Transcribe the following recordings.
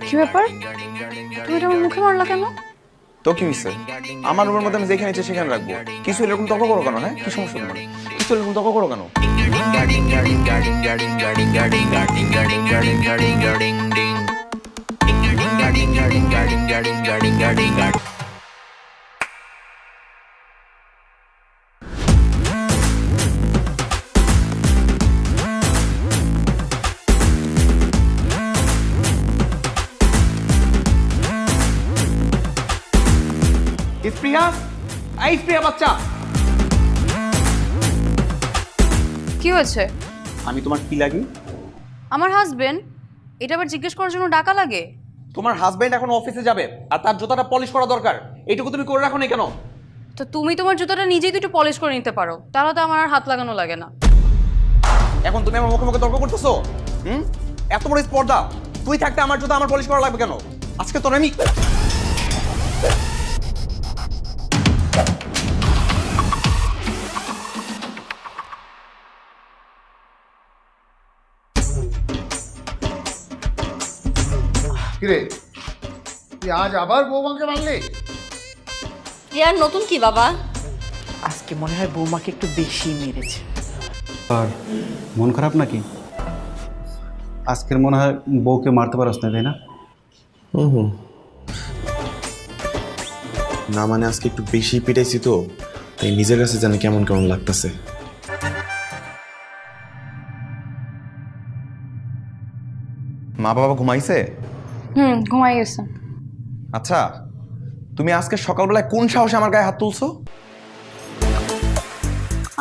কি ব্যাপার? তুমি এটা আমার মুখে মারলা কেন? তো কি হয়েছে? আমার রুমের মধ্যে আমি যেখানে ইচ্ছে সেখানে রাখবো। কিছু এরকম তর্ক করো কেন? হ্যাঁ, কি সমস্যা তোমার? কিছু এরকম তর্ক করো কেন? প্রিয়া, এই প্রিয়া বাচ্চা, কি হয়েছে? আমি তোমার কি লাগি? আমার হাজবেন্ড। এটা আবার জিজ্ঞেস করার জন্য ডাকা লাগে? তোমার হাজবেন্ড এখন অফিসে যাবে আর তার জুতাটা পলিশ করা দরকার। এইটুকু তুমি করে রাখো না কেন? তো তুমি তোমার জুতোটা নিজেই তো একটু পলিশ করে নিতে পারো, তাহলে তো আমার আর হাত লাগানো লাগে না। এখন তুমি আমার মুখে মুখে তর্ক করতেছো? এত বড় স্পর্ধা, তুই থাকতে আমার জুতা আমার পলিশ করা লাগবে কেন? আজকে তোর আমি কিরে, তুই আজ আবার বৌমাকে মারলি? আর নতুন কি বাবা? আজকে মনে হয় বৌমাকে একটু বেশি মেরেছে। আর মন খারাপ নাকি? আজকের মনে হয় বউকে মারতে পারস না, তাই না? না মানে আজকে একটু বেশি পিটাইছি তো, তাই নিজের কাছে জানি কেমন কেমন লাগতেছে। মা বাবা ঘুমাইছে? ঘুমাই গেছে। আচ্ছা, তুমি আজকে সকালবেলায় কোন সাহসে আমার গায়ে হাত তুলছো?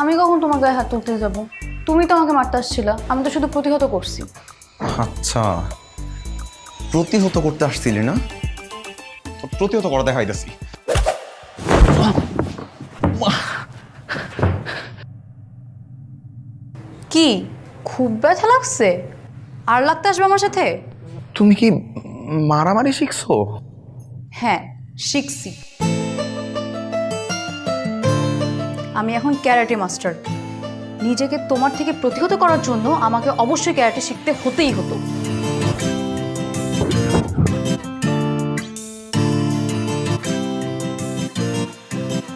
আমি কখন তোমার গায়ে হাত তুলতে যাব? তুমি তো আমাকে মারতে আসছিলা, আমি তো শুধু প্রতিহত করছি। আচ্ছা, প্রতিহত করতে আসছিলি না? প্রতিহত করা দেখাইতেছি। কি খুব ব্যথা লাগছে? আর লাগতে আসবে আমার সাথে? তুমি কি মারামারি শিখছো? হ্যাঁ, শিখছি। আমি এখন ক্যারাটে মাস্টার। নিজেকে তোমার থেকে প্রতিহত করার জন্য আমাকে অবশ্যই ক্যারাটে শিখতে হতেই হতো।